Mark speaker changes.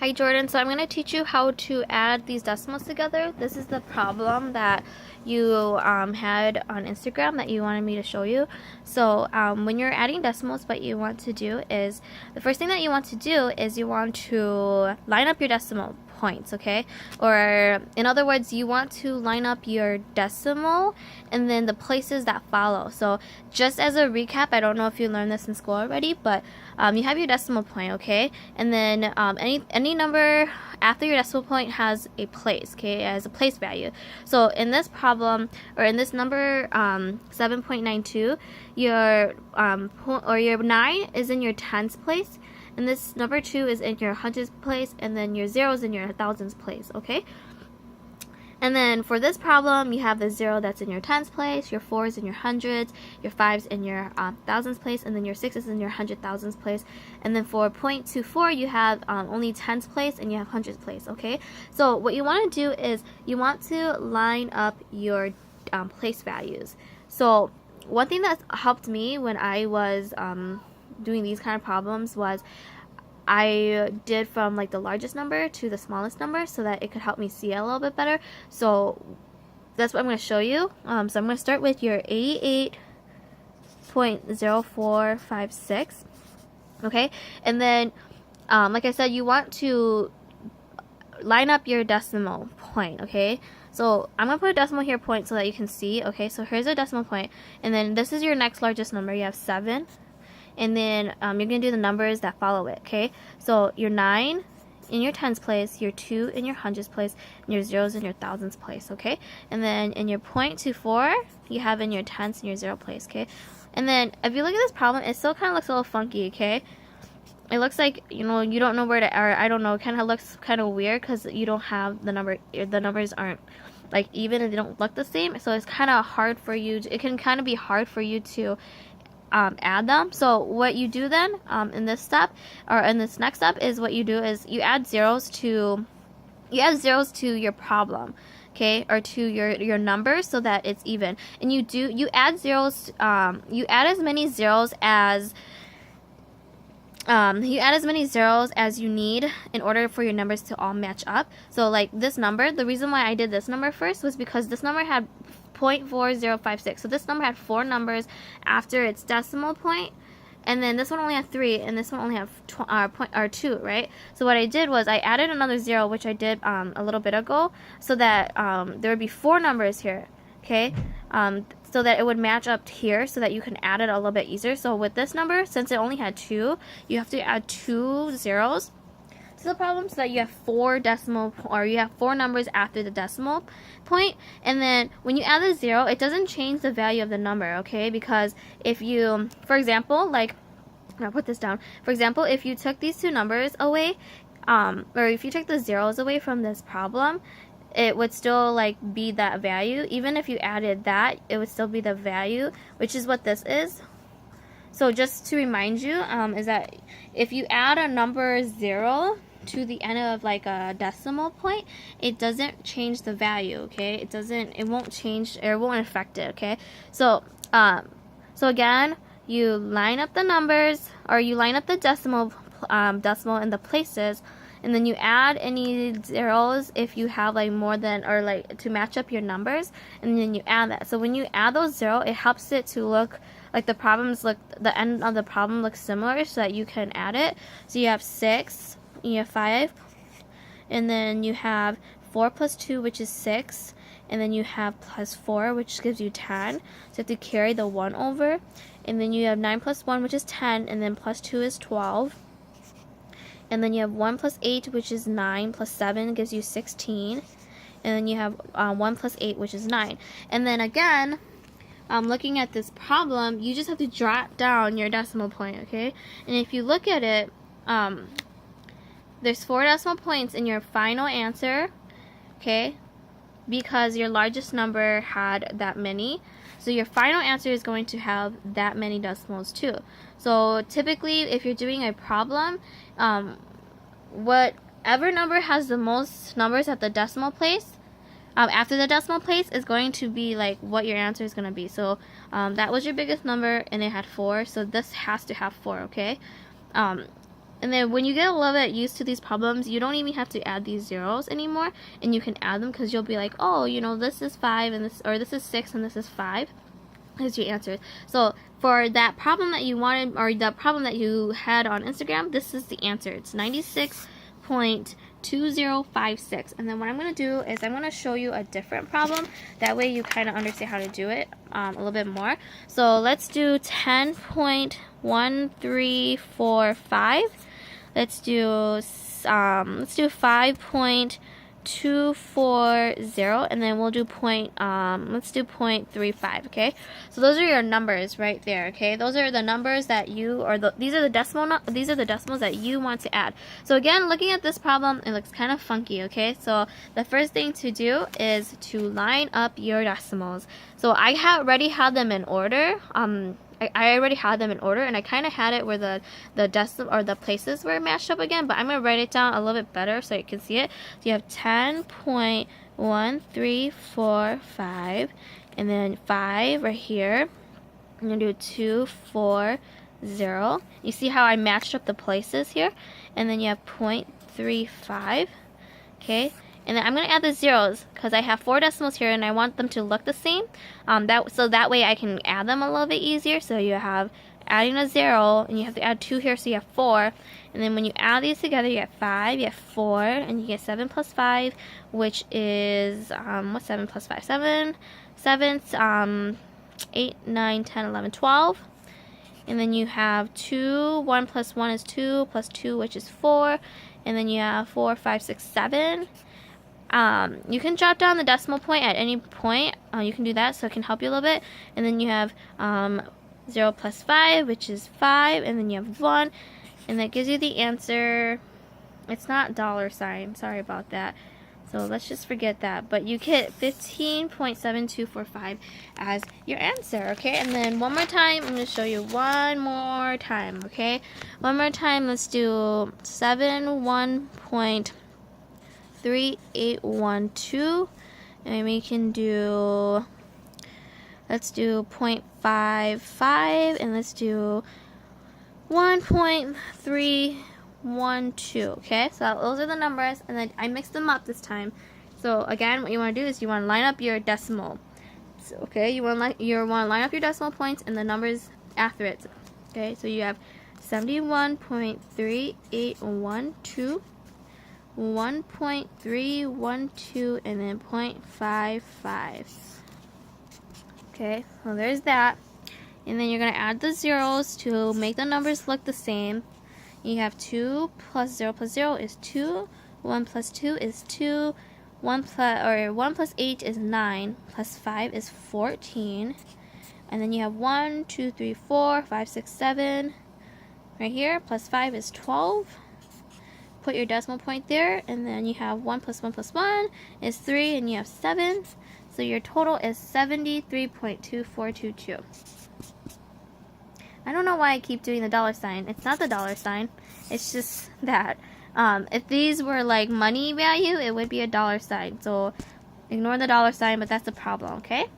Speaker 1: Hi Jordan, so I'm going to teach you how to add these decimals together. This is the problem that you had on Instagram that you wanted me to show you. So when you're adding decimals, what you want to do is, the first thing that you want to do is you want to line up your decimal points, okay? Or in other words, you want to line up your decimal and then the places that follow. So just as a recap, I don't know if you learned this in school already, but you have your decimal point, okay? And then any number after your decimal point has a place, okay? It has a place value. So in this problem, or in this number 7.92, your your 9 is in your tens place, and this number 2 is in your hundreds place, and then your 0 is in your thousands place, okay? And then for this problem, you have the 0 that's in your tens place, your 4 is in your hundreds, your 5's in your thousands place, and then your 6 is in your hundred thousands place. And then for 0.24, you have only tens place and you have hundreds place, okay? So what you want to do is you want to line up your place values. So one thing that helped me when I was doing these kind of problems was I did from like the largest number to the smallest number so that it could help me see it a little bit better. So that's what I'm going to show you. So I'm going to start with your 88.0456, okay? And then like I said, you want to line up your decimal point, okay? So I'm going to put a decimal here point so that you can see, okay? So here's a decimal point, and then this is your next largest number. You have 7. And then you're going to do the numbers that follow it, okay? So your 9 in your tens place, your 2 in your hundreds place, and your 0s in your thousands place, okay? And then in your 0.24, you have in your tens and your 0 place, okay? And then if you look at this problem, it still kind of looks a little funky, okay? It looks like, you know, you don't know where to, or I don't know, it kind of looks kind of weird because you don't have the numbers aren't like even, and they don't look the same. So it's kind of hard for you, it can kind of be hard for you to add them. So what you do then in this step, or in this next step, is what you do is you add zeros to your problem, okay, or to your numbers so that it's even. And you add zeros, you add as many zeros as you need in order for your numbers to all match up. So like this number, the reason why I did this number first was because this number had 0.4056. So this number had 4 numbers after its decimal point, and then this one only had 3, and this one only had 2, right? So what I did was I added another 0, which I did a little bit ago, so that there would be 4 numbers here, okay? So that it would match up here, so that you can add it a little bit easier. So with this number, since it only had 2, you have to add 2 zeros to the problem so that you have 4 numbers after the decimal point. And then when you add the 0, it doesn't change the value of the number, okay? Because if you, for example, like, I'll put this down. For example, if you took these 2 numbers away, or if you took the zeros away from this problem, it would still like be that value. Even if you added that, it would still be the value, which is what this is. So just to remind you, is that if you add a number 0 to the end of like a decimal point, it doesn't change the value, okay? It won't change, or it won't affect it, okay? So so again, you line up the numbers, or you line up the decimal in the places, and then you add any zeros if you have like more than, or like to match up your numbers, and then you add that. So when you add those 0, it helps it to look like the end of the problem looks similar, so that you can add it. So you have 6, you have 5, and then you have 4 plus 2, which is 6, and then you have plus 4, which gives you 10. So you have to carry the 1 over, and then you have 9 plus 1, which is 10, and then plus 2 is 12. And then you have 1 plus 8, which is 9, plus 7 gives you 16. And then you have 1 plus 8, which is 9. And then again, looking at this problem, you just have to jot down your decimal point, okay? And if you look at it, there's 4 decimal points in your final answer, okay? Because your largest number had that many. So your final answer is going to have that many decimals too. So typically, if you're doing a problem, whatever number has the most numbers at the decimal place, after the decimal place, is going to be like what your answer is going to be. So that was your biggest number, and it had 4, so this has to have 4, okay? And And then when you get a little bit used to these problems, you don't even have to add these zeros anymore, and you can add them because you'll be like, oh, you know, this is 5 and this, or this is 6 and this is 5. Is your answer. So for that problem that you wanted, or the problem that you had on Instagram, this is the answer. It's 96.2056. And then what I'm going to do is I'm going to show you a different problem. That way you kind of understand how to do it a little bit more. So let's do 10.1345. Let's do 5.240, and then we'll do let's do 0.35. Okay, so those are your numbers right there. Okay, those are the numbers that you, or these are the decimals that you want to add. So again, looking at this problem, it looks kind of funky. Okay, so the first thing to do is to line up your decimals. So I already had them in order. I already had them in order, and I kind of had it where the decimal, or the places were matched up again, but I'm going to write it down a little bit better so you can see it. So you have 10.1345, and then 5 right here. I'm going to do 240. You see how I matched up the places here? And then you have 0.35. Okay, and then I'm going to add the zeros because I have 4 decimals here and I want them to look the same. So that way I can add them a little bit easier. So you have adding a 0, and you have to add 2 here, so you have 4. And then when you add these together, you get 5, you have 4, and you get 7 plus 5, which is, what's 7 plus 5? 7, 8, 9, 10, 11, 12. And then you have 2, 1 plus 1 is 2, plus 2, which is 4. And then you have 4, 5, 6, 7. You can jot down the decimal point at any point. You can do that, so it can help you a little bit. And then you have 0 plus 5, which is 5, and then you have 1, and that gives you the answer. It's not $, sorry about that. So let's just forget that. But you get 15.7245 as your answer, okay? And then one more time, I'm going to show you one more time, okay? One more time, let's do 71.3812, and we can do, let's do 0.55, and let's do 1.312, okay? So those are the numbers, and then I mixed them up this time. So again, what you want to do is you want to line up your decimal. So, okay, you want to line up your decimal points and the numbers after it. Okay, so you have 71.3812, 1.312, and then 0.55. Okay, so there's that. And then you're going to add the zeros to make the numbers look the same. You have 2 plus 0 is 2, 1 plus 2 is 2, 1 plus 8 is 9, plus 5 is 14. And then you have 1, 2, 3, 4, 5, 6, 7 right here, plus 5 is 12. Put your decimal point there, and then you have 1 plus 1 plus 1 is 3, and you have 7. So your total is 73.2422. I don't know why I keep doing the $. It's not the $. It's just that. If these were like money value, it would be a $. So ignore the $, but that's the problem, okay?